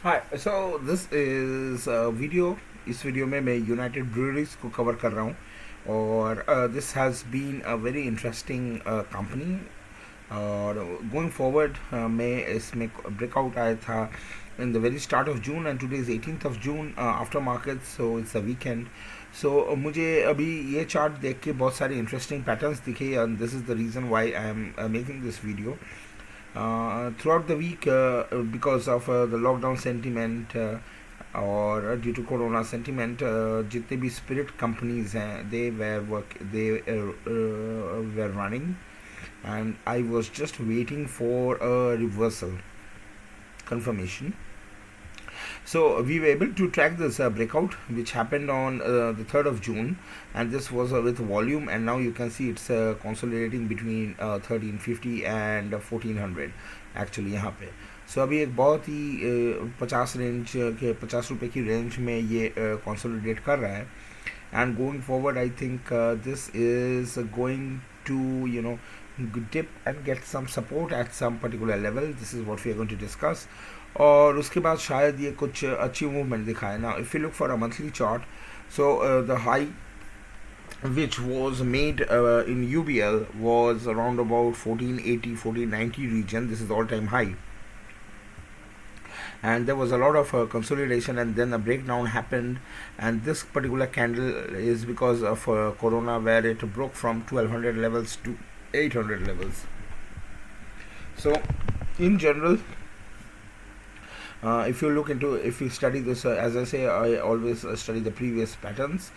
Hi so this is video. इस video में मैं यूनाइटेड ब्रूअरीज को कवर कर रहा हूँ और this has been a very interesting company. और गोइंग फॉरवर्ड मैं इसमें ब्रेकआउट आया था in the very start of June and today is 18th of June after market, so it's a weekend. So मुझे अभी ये चार्ट देख के बहुत सारे इंटरेस्टिंग पैटर्न्स दिखे and this is the reason why I am making this video. Throughout the week, because of the lockdown sentiment और due to corona sentiment, जितने भी spirit companies हैं they were running, and I was just waiting for a reversal confirmation. So we were able to track this breakout which happened on the 3rd of June, and this was with volume, and now you can see it's consolidating between 1350 and 1400 actually यहाँ पे. सो अभी एक बहुत ही 50 range के 50 रुपए की range में ये कंसोलिडेट कर रहा है. And going forward, I think this is going to dip and get some support at some particular level. This is what we are going to discuss. और उसके बाद शायद ये कुछ अच्छी मूवमेंट दिखाए ना. If you look for a monthly chart, so the high which was made in UBL was around about 1480 1490 region. This is all time high, and there was a lot of consolidation, and then a breakdown happened. And this particular candle is because of corona, where it broke from 1200 levels to 800 levels. So in general, if you study this, as I say, I always study the previous patterns.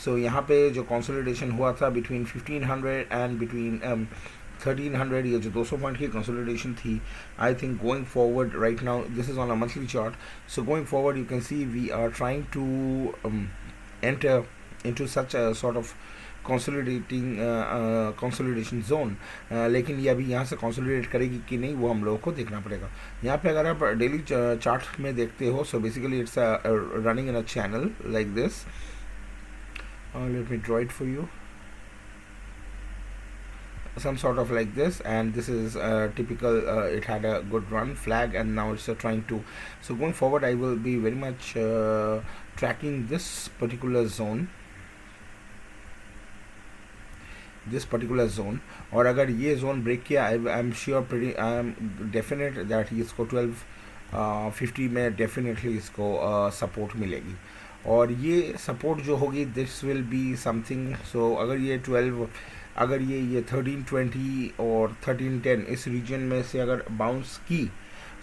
So यहाँ पे जो consolidation हुआ था between 1500 and between 1300, ये जो 200 point की consolidation थी, I think going forward right now this is on a monthly chart. So going forward you can see we are trying to enter into such a sort of consolidation zone. लेकिन ये अभी यहाँ से consolidate करेगी कि नहीं, वो हम लोगों को देखना पड़ेगा. यहाँ पे अगर आप डेली चार्ट में देखते हो, so basically it's running in a channel like this. Let me draw it for you. Some sort of like this, and this is typical. It had a good run flag, and now it's trying to. So going forward, I will be very much tracking this particular zone. और अगर ये zone break किया, I am sure, I am definite that इसको 1250 में definitely इसको support मिलेगी. और ये सपोर्ट जो होगी, दिस विल बी समथिंग. सो अगर ये 1320 और 1310 इस रीजन में से अगर बाउंस की,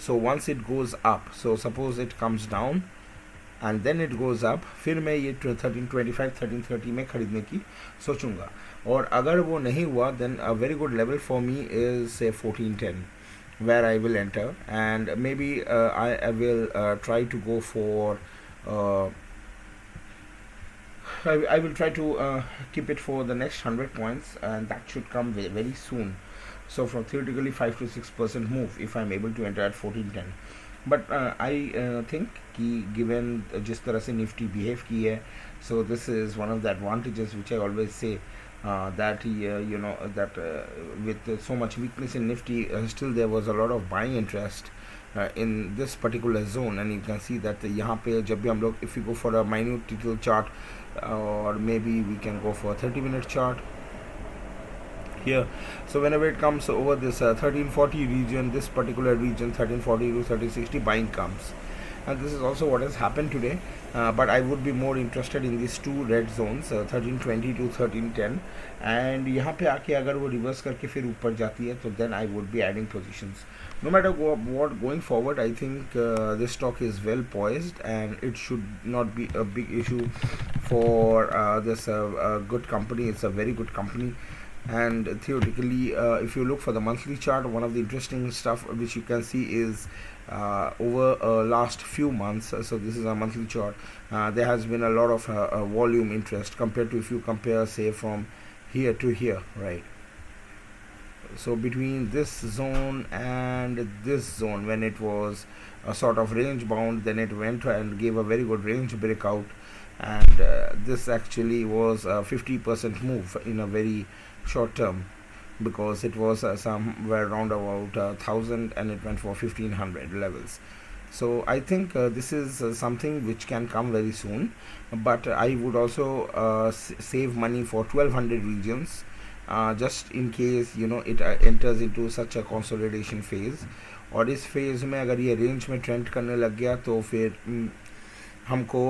so once it goes up, so suppose it comes down and then it goes up, फिर मैं ये 1325 1330 में ख़रीदने की सोचूंगा. और अगर वो नहीं हुआ, then a very good level for me is say 1410, where I will enter, and maybe I will try to go for I will try to keep it for the next 100 points, and that should come very soon. So from theoretically 5 to 6% move if I'm able to enter at 1410. But I think कि given जिस तरह से Nifty behave की है, so this is one of the advantages which I always say, that that with so much weakness in nifty, still there was a lot of buying interest in this particular zone. And you can see that यहाँ पे जब भी हम लोग, if we go for a minute detail chart, or maybe we can go for a 30-minute chart here. So whenever it comes over this 1340 region, this particular region 1340 to 1360, buying comes. And this is also what has happened today, but I would be more interested in these two red zones, 1320 to 1310. And यहाँ पे आके अगर वो reverse करके फिर ऊपर जाती है, तो then I would be adding positions. No matter what, going forward, I think this stock is well poised, and it should not be a big issue for this good company. It's a very good company. And theoretically, if you look for the monthly chart, one of the interesting stuff which you can see is over last few months. So this is a monthly chart. There has been a lot of volume interest compared to, if you compare, say, from here to here, right? So between this zone and this zone, when it was a sort of range bound, then it went and gave a very good range breakout, and this actually was a 50% move in a very short term, because it was somewhere around about 1000, and it went for 1500 levels. So I think this is something which can come very soon, but I would also save money for 1200 regions, just in case it enters into such a consolidation phase. और इस phase में अगर ये range में trend करने लग गया तो फिर हमको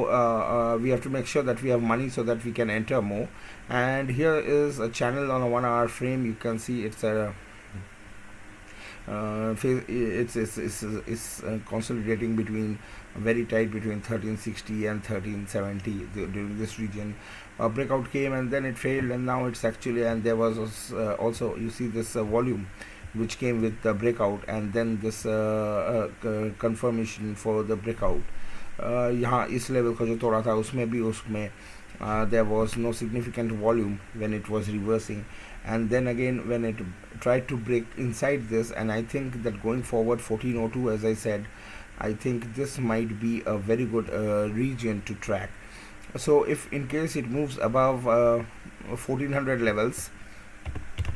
we have to make sure that we have money so that we can enter more. And here is a channel on a 1 hour frame. You can see it's a it's consolidating between very tight between 1360 and 1370 during this region. Breakout came and then it failed, and now it's actually, and there was also you see this volume which came with the breakout, and then this confirmation for the breakout. यहाँ इस level का जो तोड़ा था उसमें भी उसमें there was no significant volume when it was reversing, and then again when it tried to break inside this, and I think that going forward 1402, as I said, I think this might be a very good region to track. So if in case it moves above 1400 levels,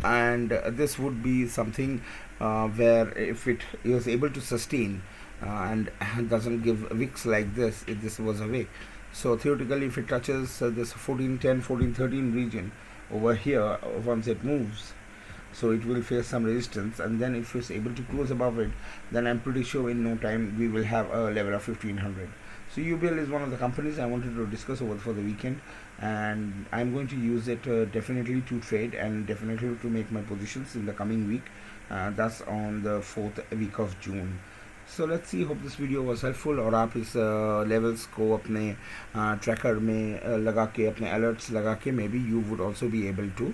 and this would be something where if it is able to sustain and doesn't give wicks like this, if this was a wick. So theoretically, if it touches this 1410 1413 region over here, once it moves, so it will face some resistance, and then if it's able to close above it, then I'm pretty sure in no time we will have a level of 1500. So UBL is one of the companies I wanted to discuss over for the weekend, and I'm going to use it definitely to trade and definitely to make my positions in the coming week. That's on the 4th week of June. So let's see, hope this video was helpful, और आप इस levels को अपने tracker में लगा के, अपने alerts लगा के, maybe you would also be able to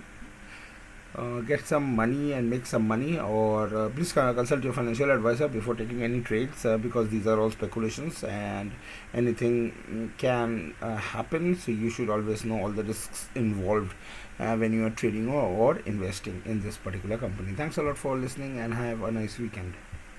get some money and make some money. Or please consult your financial advisor before taking any trades, because these are all speculations and anything can happen. So you should always know all the risks involved when you are trading or investing in this particular company. Thanks a lot for listening, and have a nice weekend.